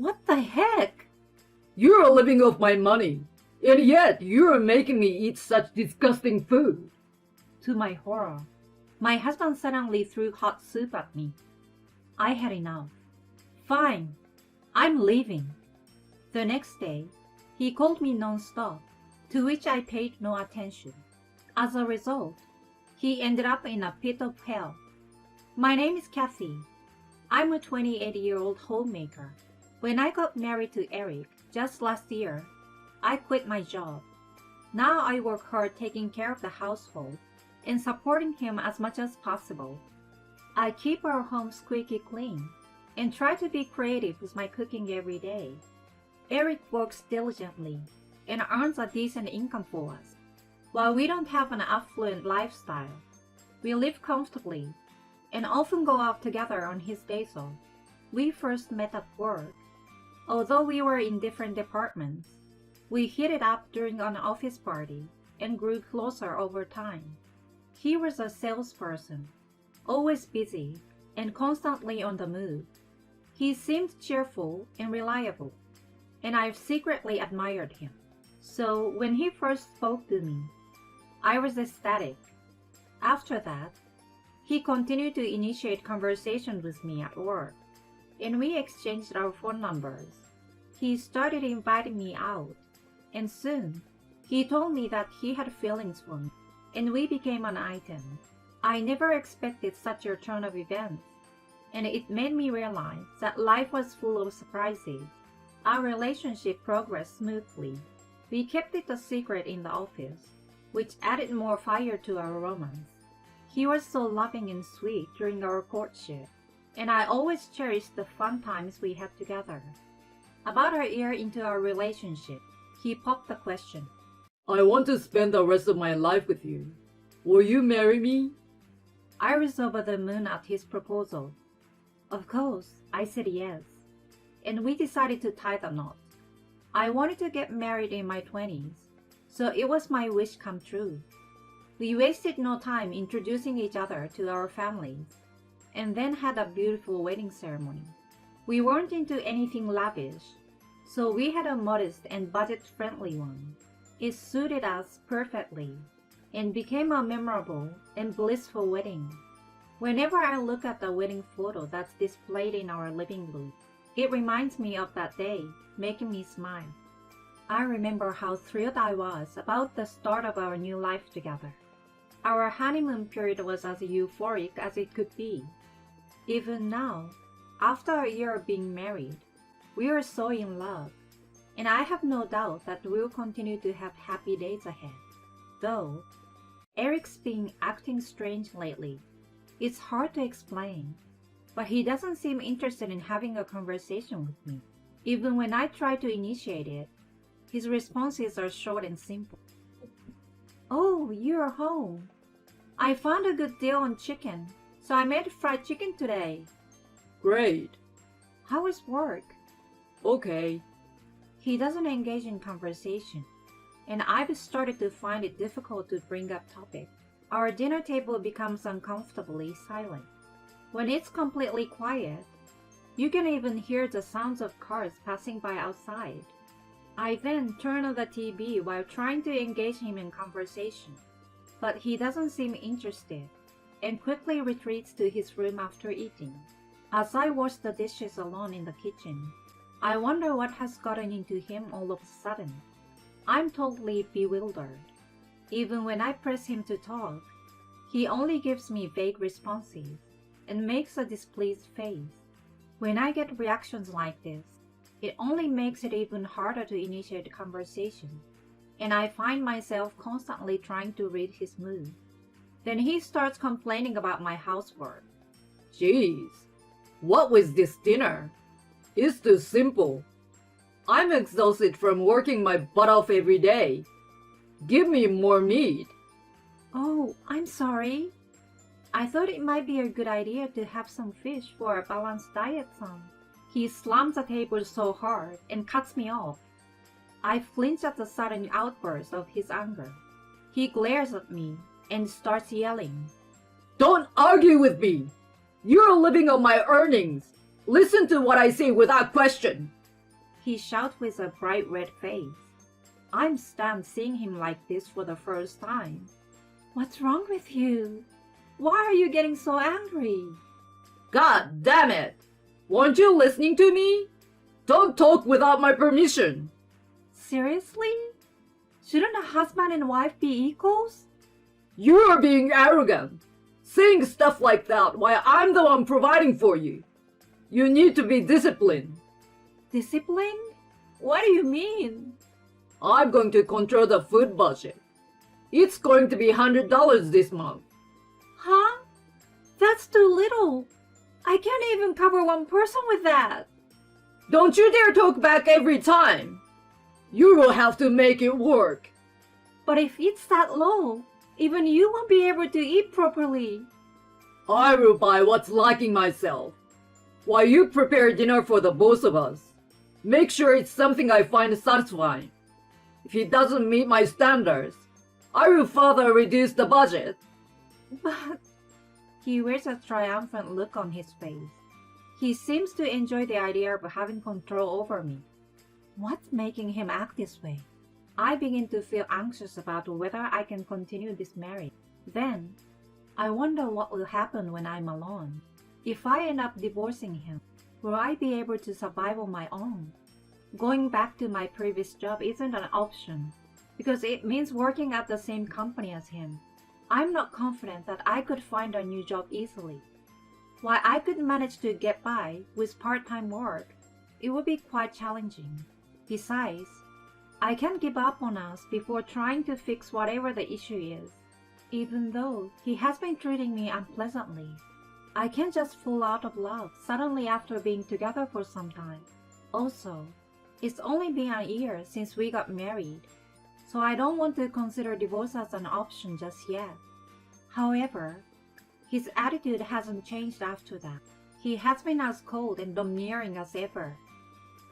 What the heck? You're living off my money, and yet you're making me eat such disgusting food. To my horror, my husband suddenly threw hot soup at me. I had enough. Fine, I'm leaving. The next day, he called me non-stop, to which I paid no attention. As a result, he ended up in a pit of hell. My name is Kathy. I'm a 28-year-old homemaker. When I got married to Eric just last year, I quit my job. Now I work hard taking care of the household and supporting him as much as possible. I keep our home squeaky clean and try to be creative with my cooking every day. Eric works diligently and earns a decent income for us. While we don't have an affluent lifestyle, we live comfortably and often go out together on his days off. We first met at work. Although we were in different departments, we hit it up during an office party and grew closer over time. He was a salesperson, always busy and constantly on the move. He seemed cheerful and reliable, and I've secretly admired him. So when he first spoke to me, I was ecstatic. After that, he continued to initiate conversations with me at work, and we exchanged our phone numbers. He started inviting me out, and soon he told me that he had feelings for me, and we became an item. I never expected such a turn of events, and it made me realize that life was full of surprises. Our relationship progressed smoothly. We kept it a secret in the office, which added more fire to our romance. He was so loving and sweet during our courtship, and I always cherished the fun times we had together. About a year into our relationship, he popped the question. I want to spend the rest of my life with you. Will you marry me? I was over the moon at his proposal. Of course, I said yes, and we decided to tie the knot. I wanted to get married in my 20s, so it was my wish come true. We wasted no time introducing each other to our families, and then had a beautiful wedding ceremony. We weren't into anything lavish, so we had a modest and budget-friendly one. It suited us perfectly, and became a memorable and blissful wedding. Whenever I look at the wedding photo that's displayed in our living room, it reminds me of that day, making me smile. I remember how thrilled I was about the start of our new life together. Our honeymoon period was as euphoric as it could be. Even now, after a year of being married, we are so in love, and I have no doubt that we'll continue to have happy days ahead. Though, Eric's been acting strange lately. It's hard to explain, but he doesn't seem interested in having a conversation with me. Even when I try to initiate it, his responses are short and simple. Oh, you're home. I found a good deal on chicken, so I made fried chicken today. Great. How is work? Okay. He doesn't engage in conversation, and I've started to find it difficult to bring up topics. Our dinner table becomes uncomfortably silent. When it's completely quiet, you can even hear the sounds of cars passing by outside. I then turn on the TV while trying to engage him in conversation, but he doesn't seem interested and quickly retreats to his room after eating. As I wash the dishes alone in the kitchen, I wonder what has gotten into him all of a sudden. I'm totally bewildered. Even when I press him to talk, he only gives me vague responses and makes a displeased face. When I get reactions like this, it only makes it even harder to initiate conversation, and I find myself constantly trying to read his mood. Then he starts complaining about my housework. Jeez, what was this dinner? It's too simple. I'm exhausted from working my butt off every day. Give me more meat. Oh, I'm sorry. I thought it might be a good idea to have some fish for a balanced diet, son. He slams the table so hard and cuts me off. I flinch at the sudden outburst of his anger. He glares at me and starts yelling. Don't argue with me. You're living on my earnings. Listen to what I say without question. He shouts with a bright red face. I'm stunned seeing him like this for the first time. What's wrong with you? Why are you getting so angry? God damn it! Weren't you listening to me? Don't talk without my permission. Seriously? Shouldn't a husband and wife be equals? You are being arrogant, saying stuff like that while I'm the one providing for you. You need to be disciplined. Discipline? What do you mean? I'm going to control the food budget. It's going to be $100 this month. Huh? That's too little. I can't even cover one person with that. Don't you dare talk back every time. You will have to make it work. But if it's that low, even you won't be able to eat properly. I will buy what's lacking myself, while you prepare dinner for the both of us. Make sure it's something I find satisfying. If it doesn't meet my standards, I will further reduce the budget. But he wears a triumphant look on his face. He seems to enjoy the idea of having control over me. What's making him act this way? I begin to feel anxious about whether I can continue this marriage. Then, I wonder what will happen when I'm alone. If I end up divorcing him, will I be able to survive on my own? Going back to my previous job isn't an option, because it means working at the same company as him. I'm not confident that I could find a new job easily. While I could manage to get by with part-time work, it would be quite challenging. Besides, I can't give up on us before trying to fix whatever the issue is. Even though he has been treating me unpleasantly, I can't just fall out of love suddenly after being together for some time. Also, it's only been a year since we got married, so I don't want to consider divorce as an option just yet. However, his attitude hasn't changed after that. He has been as cold and domineering as ever.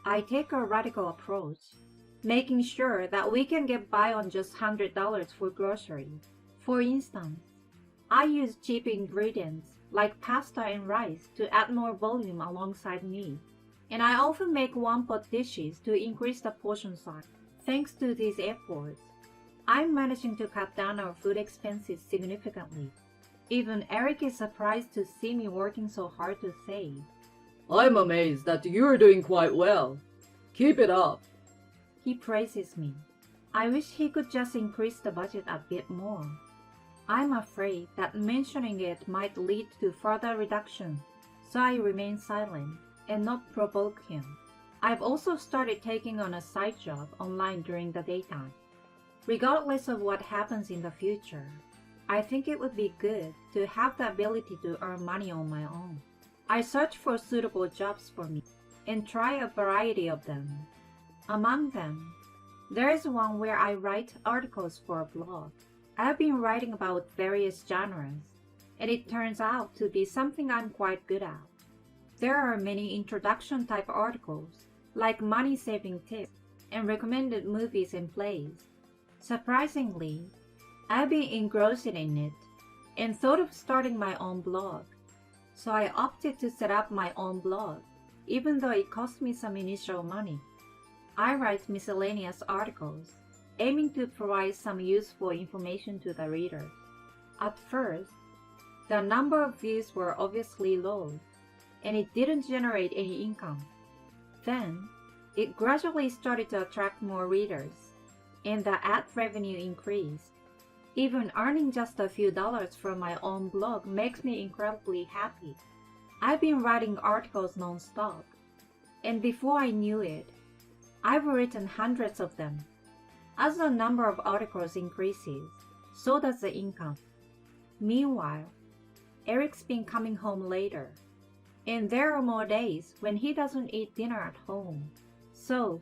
I take a radical approach, making sure that we can get by on just $100 for groceries. For instance, I use cheap ingredients like pasta and rice to add more volume alongside meat, and I often make one-pot dishes to increase the portion size. Thanks to these efforts, I'm managing to cut down our food expenses significantly. Even Eric is surprised to see me working so hard to save. I'm amazed that you're doing quite well. Keep it up. He praises me. I wish he could just increase the budget a bit more. I'm afraid that mentioning it might lead to further reduction, so I remain silent and not provoke him. I've also started taking on a side job online during the daytime. Regardless of what happens in the future, I think it would be good to have the ability to earn money on my own. I search for suitable jobs for me and try a variety of them. Among them, there is one where I write articles for a blog. I've been writing about various genres, and it turns out to be something I'm quite good at. There are many introduction-type articles, like money-saving tips and recommended movies and plays. Surprisingly, I've been engrossed in it and thought of starting my own blog. So I opted to set up my own blog, even though it cost me some initial money. I write miscellaneous articles, aiming to provide some useful information to the reader. At first, the number of views were obviously low, and it didn't generate any income. Then, it gradually started to attract more readers, and the ad revenue increased. Even earning just a few dollars from my own blog makes me incredibly happy. I've been writing articles non-stop, and before I knew it, I've written hundreds of them. As the number of articles increases, so does the income. Meanwhile, Eric's been coming home later, and there are more days when he doesn't eat dinner at home. So,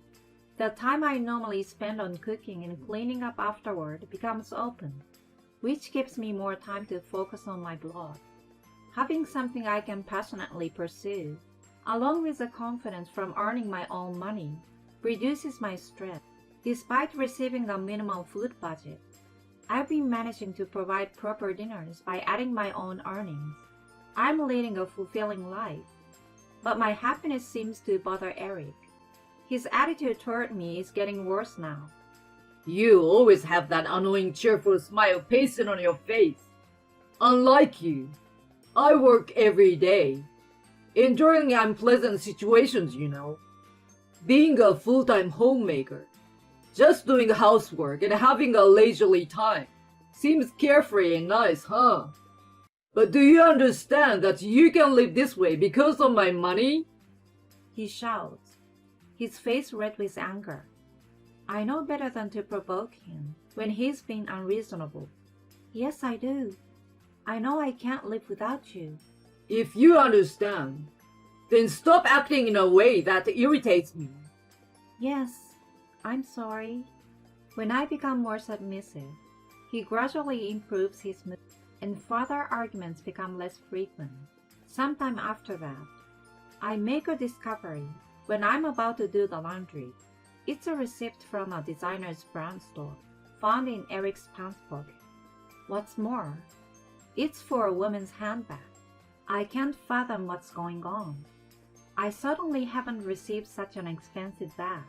the time I normally spend on cooking and cleaning up afterward becomes open, which gives me more time to focus on my blog. Having something I can passionately pursue, along with the confidence from earning my own money, reduces my stress. Despite receiving a minimal food budget, I've been managing to provide proper dinners by adding my own earnings. I'm leading a fulfilling life, but my happiness seems to bother Eric. His attitude toward me is getting worse now. You always have that annoying cheerful smile pasted on your face. Unlike you, I work every day, enduring unpleasant situations, you know. Being a full-time homemaker, just doing housework and having a leisurely time seems carefree and nice, huh? But do you understand that you can live this way because of my money? He shouts, his face red with anger. I know better than to provoke him when he's being unreasonable. Yes, I do. I know I can't live without you. If you understand, then stop acting in a way that irritates me. Yes, I'm sorry. When I become more submissive, he gradually improves his mood, and further arguments become less frequent. Sometime after that, I make a discovery when I'm about to do the laundry. It's a receipt from a designer's brand store, found in Eric's pants pocket. What's more, it's for a woman's handbag. I can't fathom what's going on. I certainly haven't received such an expensive bag.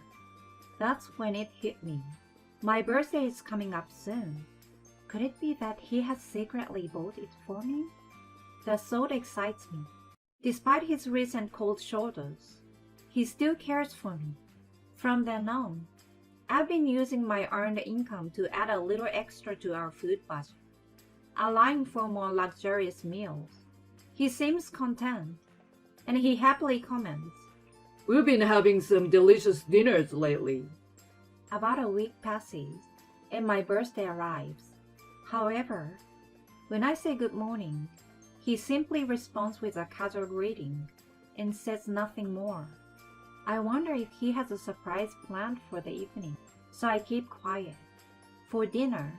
That's when it hit me. My birthday is coming up soon. Could it be that he has secretly bought it for me? The thought excites me. Despite his recent cold shoulders, he still cares for me. From then on, I've been using my earned income to add a little extra to our food budget, allowing for more luxurious meals. He seems content, and he happily comments, We've been having some delicious dinners lately. About a week passes, and my birthday arrives. However, when I say good morning, he simply responds with a casual greeting and says nothing more. I wonder if he has a surprise planned for the evening, so I keep quiet. For dinner,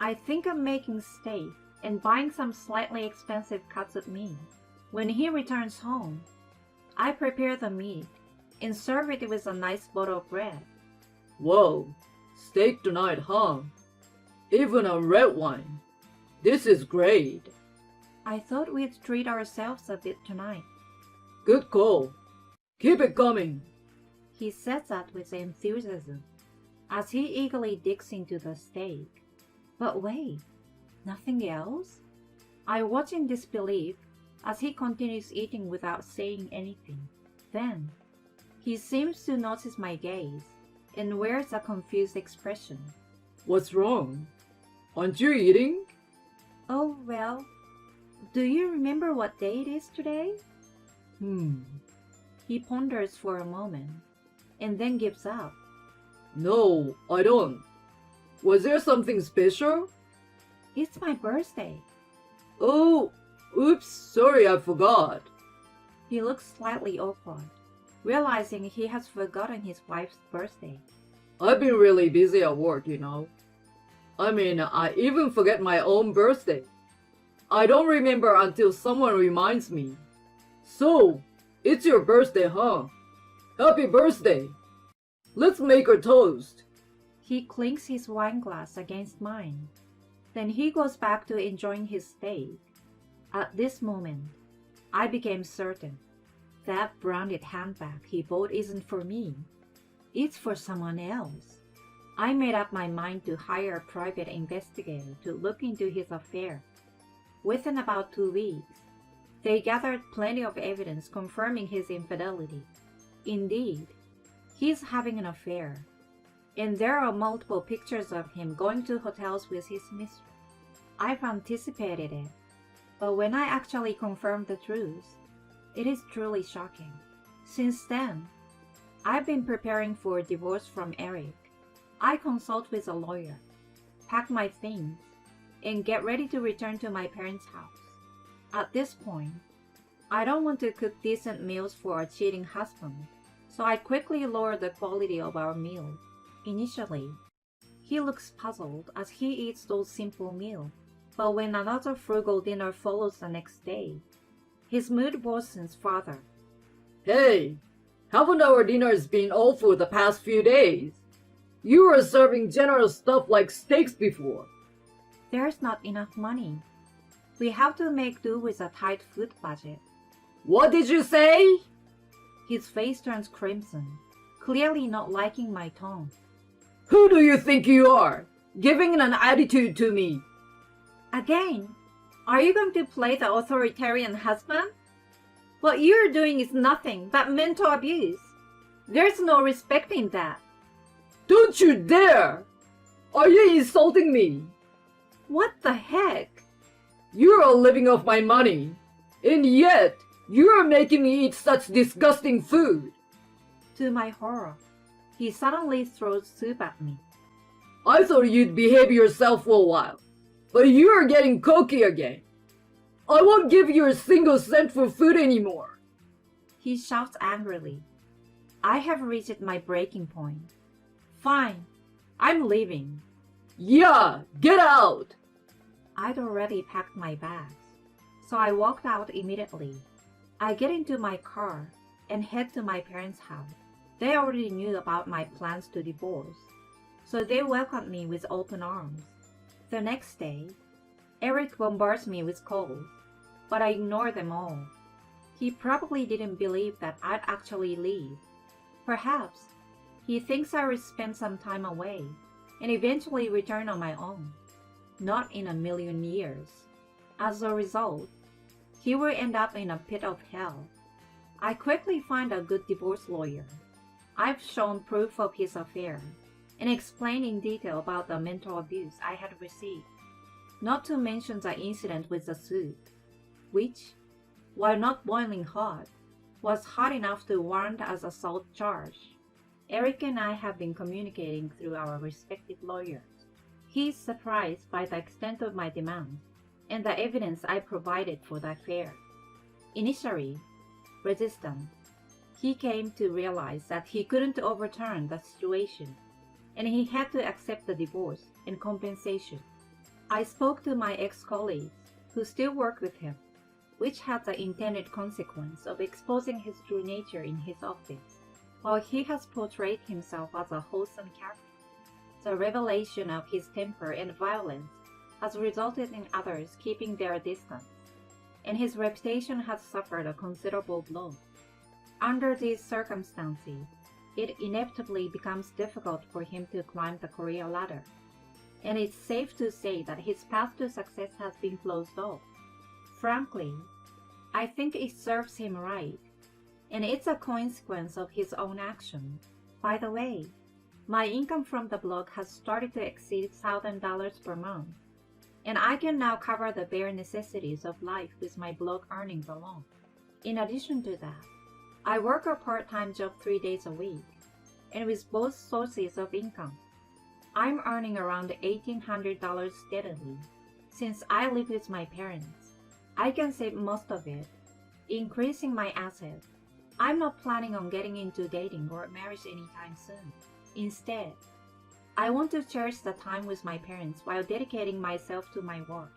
I think of making steak and buying some slightly expensive cuts of meat. When he returns home, I prepare the meat and serve it with a nice bottle of bread. Whoa, steak tonight, huh? Even a red wine. This is great. I thought we'd treat ourselves a bit tonight. Good call. Keep it coming. He says that with enthusiasm, as he eagerly digs into the steak. But wait, nothing else? I watch in disbelief as he continues eating without saying anything. Then, he seems to notice my gaze and wears a confused expression. What's wrong? Aren't you eating? Oh, well, do you remember what day it is today? He ponders for a moment and then gives up. No, I don't. Was there something special? It's my birthday. Oh, oops, sorry, I forgot. He looks slightly awkward, realizing he has forgotten his wife's birthday. I've been really busy at work, you know. I even forget my own birthday. I don't remember until someone reminds me. So, it's your birthday, huh? Happy birthday! Let's make a toast. He clinks his wine glass against mine. Then he goes back to enjoying his steak. At this moment, I became certain that branded handbag he bought isn't for me. It's for someone else. I made up my mind to hire a private investigator to look into his affair. Within about 2 weeks, they gathered plenty of evidence confirming his infidelity. Indeed, he's having an affair, and there are multiple pictures of him going to hotels with his mistress. I've anticipated it, but when I actually confirmed the truth, it is truly shocking. Since then, I've been preparing for a divorce from Eric. I consult with a lawyer, pack my things, and get ready to return to my parents' house. At this point, I don't want to cook decent meals for a cheating husband, so I quickly lower the quality of our meals. Initially, he looks puzzled as he eats those simple meals, but when another frugal dinner follows the next day, his mood worsens further. Hey, haven't our dinners been awful the past few days? You were serving generous stuff like steaks before. There's not enough money. We have to make do with a tight food budget. What did you say? His face turns crimson, clearly not liking my tone. Who do you think you are, giving an attitude to me? Again, are you going to play the authoritarian husband? What you're doing is nothing but mental abuse. There's no respecting that. Don't you dare! Are you insulting me? What the heck? You're living off my money, and yet you're making me eat such disgusting food. To my horror, he suddenly throws soup at me. I thought you'd behave yourself for a while, but you're getting cocky again. I won't give you a single cent for food anymore. He shouts angrily. I have reached my breaking point. Fine, I'm leaving. Yeah, get out! I'd already packed my bags, so I walked out immediately. I get into my car and head to my parents' house. They already knew about my plans to divorce, so they welcomed me with open arms. The next day, Eric bombards me with calls, but I ignore them all. He probably didn't believe that I'd actually leave. Perhaps he thinks I will spend some time away and eventually return on my own. Not in a million years. As a result, he will end up in a pit of hell. I quickly find a good divorce lawyer. I've shown proof of his affair and explained in detail about the mental abuse I had received, not to mention the incident with the soup, which, while not boiling hot, was hot enough to warrant as assault charge. Eric and I have been communicating through our respective lawyers. He is surprised by the extent of my demands and the evidence I provided for the affair. Initially resistant, he came to realize that he couldn't overturn the situation, and he had to accept the divorce and compensation. I spoke to my ex-colleagues who still work with him, which had the intended consequence of exposing his true nature in his office. While he has portrayed himself as a wholesome character, the revelation of his temper and violence has resulted in others keeping their distance, and his reputation has suffered a considerable blow. Under these circumstances, it inevitably becomes difficult for him to climb the career ladder, and it's safe to say that his path to success has been closed off. Frankly, I think it serves him right, and it's a consequence of his own action. By the way, my income from the blog has started to exceed $1,000 per month, and I can now cover the bare necessities of life with my blog earnings alone. In addition to that, I work a part-time job 3 days a week, and with both sources of income, I'm earning around $1,800 steadily. Since I live with my parents, I can save most of it, increasing my assets. I'm not planning on getting into dating or marriage anytime soon. Instead, I want to cherish the time with my parents while dedicating myself to my work.